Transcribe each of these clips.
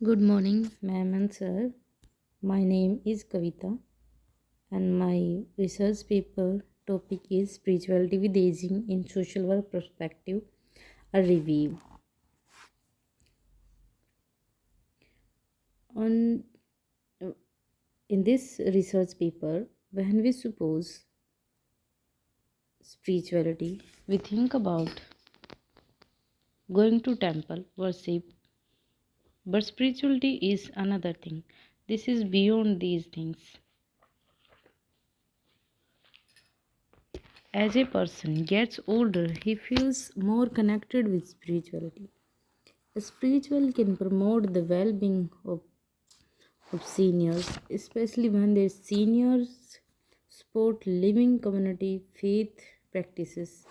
Good morning, ma'am and sir. My name is Kavita, and my research paper topic is Spirituality with Aging in Social Work Perspective, a review. On In this research paper, when we suppose spirituality, we think about going to temple, worship, but spirituality is another thing. This is beyond these things. As a person gets older, he feels more connected with spirituality. A spiritual can promote the well-being of seniors, especially when their seniors support living community faith practices.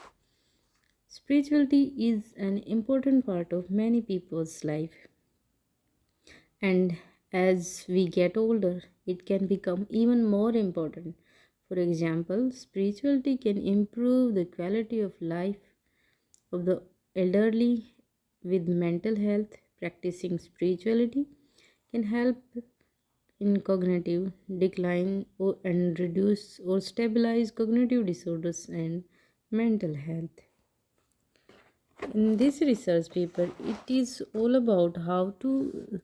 Spirituality is an important part of many people's life, and as we get older, it can become even more important. For example, spirituality can improve the quality of life of the elderly with mental health. Practicing spirituality can help in cognitive decline and reduce or stabilize cognitive disorders and mental health. In this research paper, it is all about how to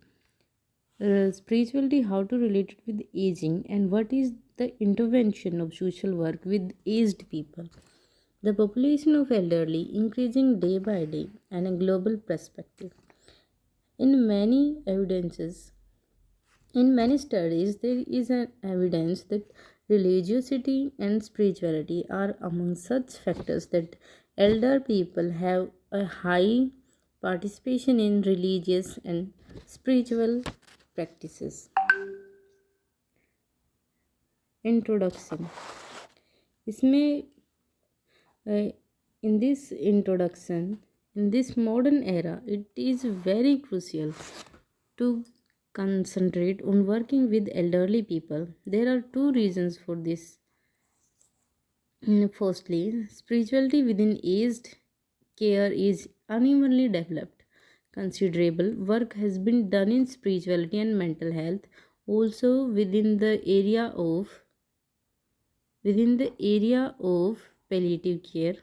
spirituality, how to relate it with aging, and what is the intervention of social work with aged people. The population of elderly increasing day by day and a global perspective. In many evidences, in many studies, there is an evidence that religiosity and spirituality are among such factors that elder people have a high participation in religious and spiritual practices. Introduction. इसमें in this introduction, in this modern era, it is very crucial to concentrate on working with elderly people. There are two reasons for this. Firstly, spirituality within aged care is unevenly developed. Considerable work has been done in spirituality and mental health, also within the area of palliative care.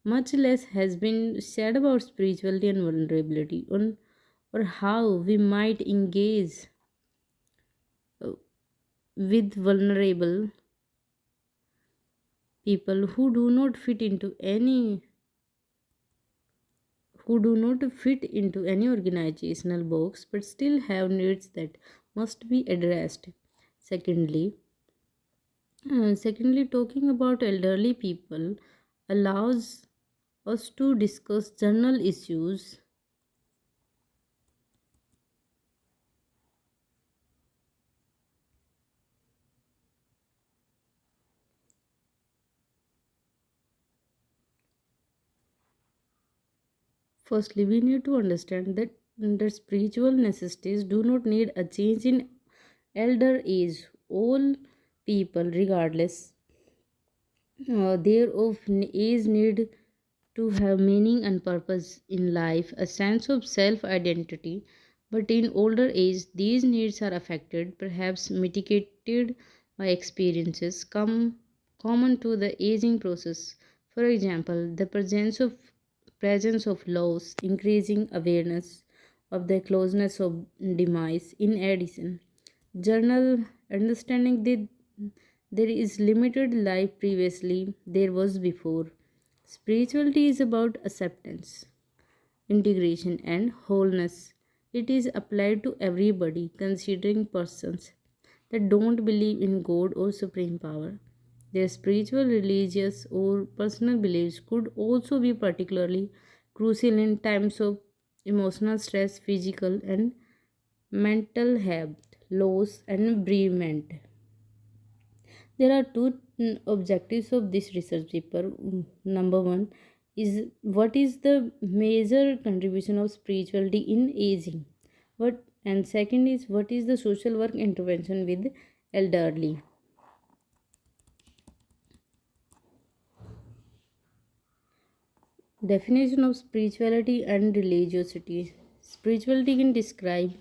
Much less has been said about spirituality and vulnerability, or how we might engage uh, with vulnerable people who do not fit into any organizational box but still have needs that must be addressed. Secondly, talking about elderly people allows us to discuss general issues. Firstly, we need to understand that the spiritual necessities do not need a change in elder age. All people, regardless thereof age, need to have meaning and purpose in life, a sense of self identity. But in older age, these needs are affected, perhaps mitigated by experiences common to the aging process. For example, the presence of loss, increasing awareness of the closeness of demise. In addition, journal understanding that there is limited life previously there was before. Spirituality is about acceptance, integration, and wholeness. It is applied to everybody, considering persons that don't believe in God or supreme power. Their spiritual, religious, or personal beliefs could also be particularly crucial in times of emotional stress, physical and mental health, loss, and bereavement. There are two objectives of this research paper. Number one is what is the major contribution of spirituality in aging? What and second is what is the social work intervention with elderly? Definition of spirituality and religiosity. Spirituality can describe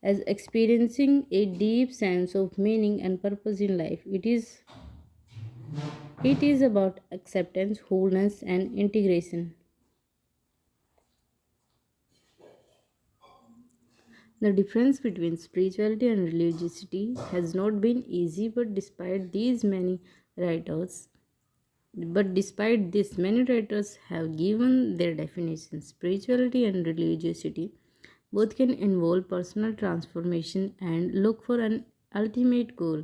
as experiencing a deep sense of meaning and purpose in life. It is about acceptance, wholeness, and integration. The difference between spirituality and religiosity has not been easy, writers but despite this, many writers have given their definitions. Spirituality and religiosity both can involve personal transformation and look for an ultimate goal.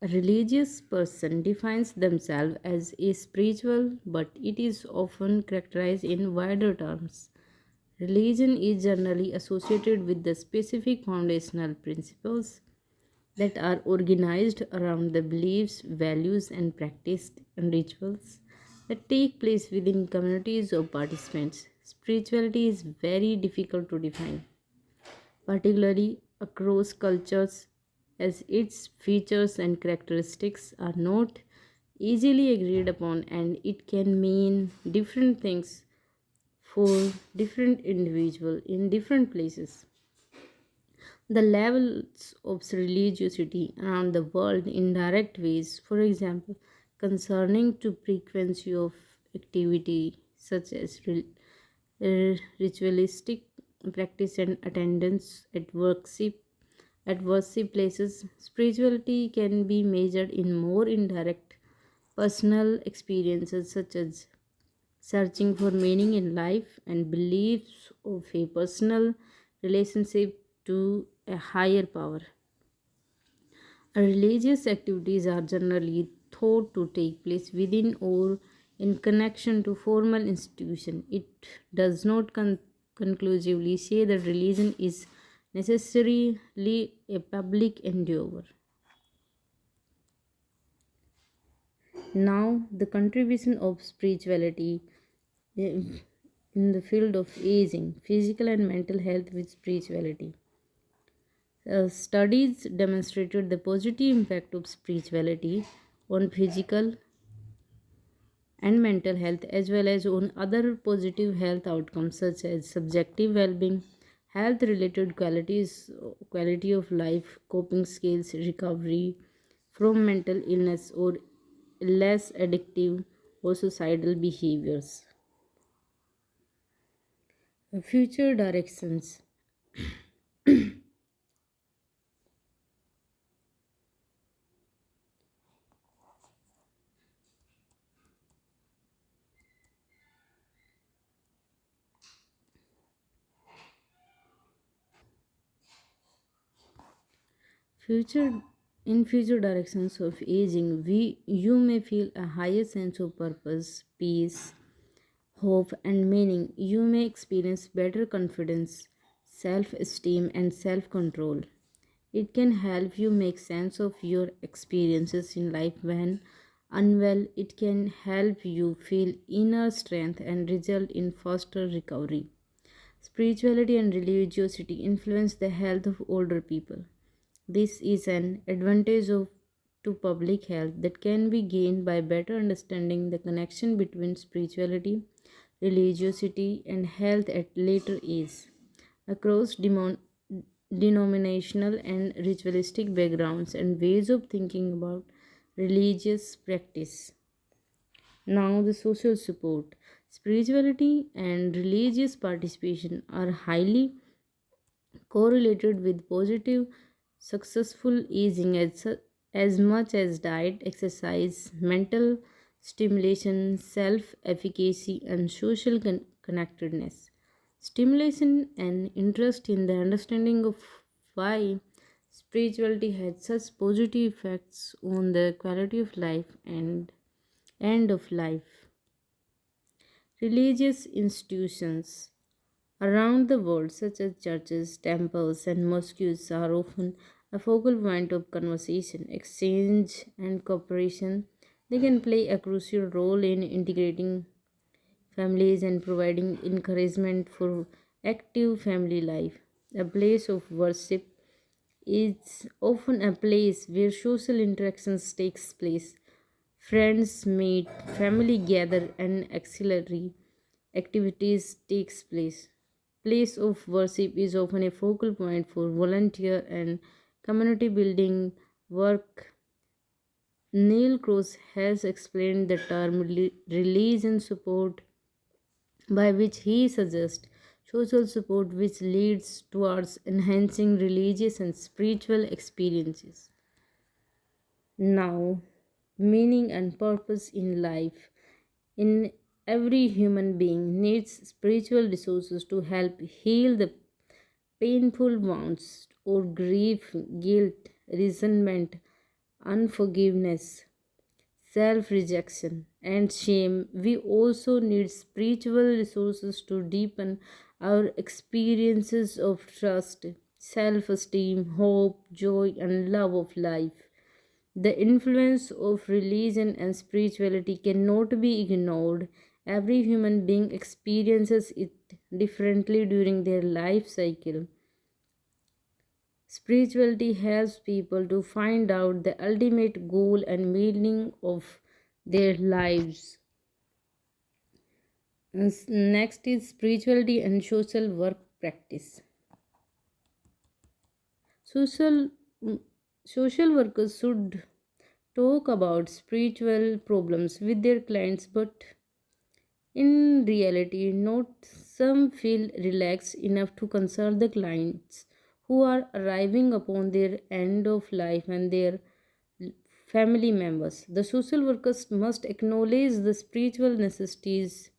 A religious person defines themselves as a spiritual, but it is often characterized in wider terms. Religion is generally associated with the specific foundational principles that are organized around the beliefs, values, and practice and rituals that take place within communities of participants. Spirituality is very difficult to define, particularly across cultures, as its features and characteristics are not easily agreed upon and it can mean different things for different individuals in different places. The levels of religiosity around the world in direct ways, for example, concerning to frequency of activity such as ritualistic practice and attendance at worship places. Spirituality can be measured in more indirect personal experiences such as searching for meaning in life and beliefs of a personal relationship to a higher power. Religious activities are generally thought to take place within or in connection to formal institution. It does not conclusively say that religion is necessarily a public endeavor. Now, the contribution of spirituality eh, in the field of aging, physical and mental health with spirituality. Studies demonstrated the positive impact of spirituality on physical and mental health as well as on other positive health outcomes such as subjective well-being, health related quality of life, coping skills, recovery from mental illness or less addictive or suicidal behaviors. Future directions. Future in future directions of aging, you may feel a higher sense of purpose, peace, hope, and meaning. You may experience better confidence, self-esteem, and self-control. It can help you make sense of your experiences in life when unwell. It can help you feel inner strength and result in faster recovery. Spirituality and religiosity influence the health of older people. This is an advantage to public health that can be gained by better understanding the connection between spirituality, religiosity, and health at later age. Across denominational and ritualistic backgrounds and ways of thinking about religious practice. Now, the social support. Spirituality and religious participation are highly correlated with positive, successful aging as much as diet, exercise, mental stimulation, self efficacy, and social connectedness. Stimulation and interest in the understanding of why spirituality has such positive effects on the quality of life and end of life. Religious institutions around the world, such as churches, temples, and mosques, are often a focal point of conversation, exchange, and cooperation. They can play a crucial role in integrating families and providing encouragement for active family life. A place of worship is often a place where social interactions takes place. Friends meet, family gather, and auxiliary activities takes place. place of worship is often a focal point for volunteer and community building work. Neil Cross has explained the term religion support, by which he suggests social support which leads towards enhancing religious and spiritual experiences. Now, meaning and purpose in life. In every human being needs spiritual resources to help heal the painful wounds or grief, guilt, resentment, unforgiveness, self rejection, and shame. We also need spiritual resources to deepen our experiences of trust, self esteem, hope, joy, and love of life. The influence of religion and spirituality cannot be ignored. Every human being experiences it differently during their life cycle. Spirituality helps people to find out the ultimate goal and meaning of their lives. Next is spirituality and social work practice. Social social workers should talk about spiritual problems with their clients, but in reality, not some feel relaxed enough to consult the clients who are arriving upon their end of life and their family members. The social workers must acknowledge the spiritual necessities,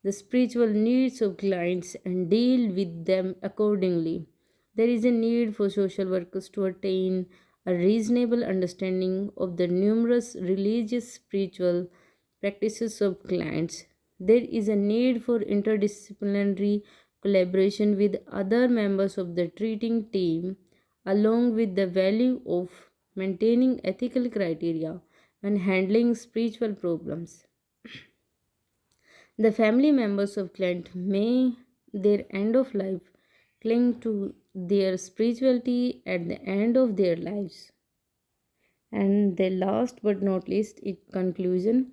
the spiritual needs of clients, and deal with them accordingly. There is a need for social workers to attain a reasonable understanding of the numerous religious spiritual practices of clients. There is a need for interdisciplinary collaboration with other members of the treating team, along with the value of maintaining ethical criteria when handling spiritual problems. The family members of client may their end of life cling to their spirituality at the end of their lives. And the last but not least, in conclusion,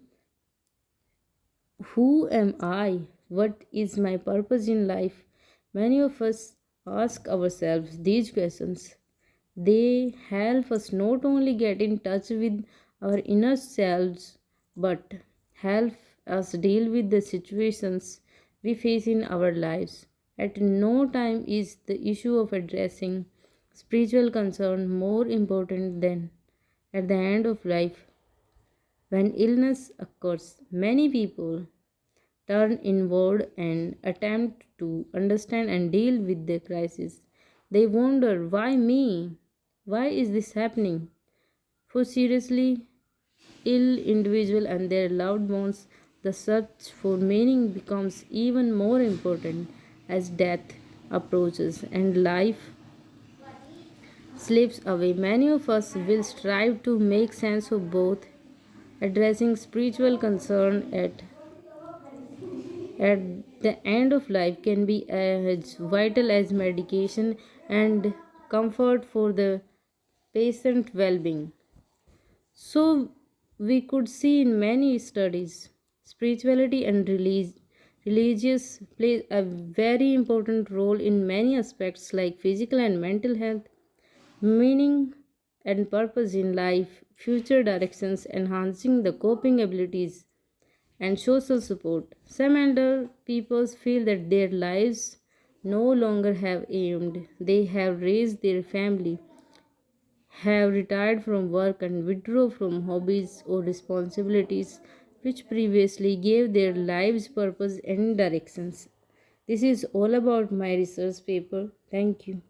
who am I? What is my purpose in life? Many of us ask ourselves these questions. They help us not only get in touch with our inner selves but help us deal with the situations we face in our lives. At no time is the issue of addressing spiritual concern more important than at the end of life. When illness occurs, many people turn inward and attempt to understand and deal with the crisis. They wonder, why me? Why is this happening? For seriously ill individual and their loved ones, the search for meaning becomes even more important as death approaches and life slips away. Many of us will strive to make sense of both, addressing spiritual concern at the end of life can be as vital as medication and comfort for the patient well-being. So we could see in many studies spirituality and religious play a very important role in many aspects like physical and mental health, meaning and purpose in life, future directions, enhancing the coping abilities and social support. Some elder people feel that their lives no longer have aimed. They have raised their family, have retired from work, and withdraw from hobbies or responsibilities which previously gave their lives purpose and directions. This is all about my research paper. Thank you.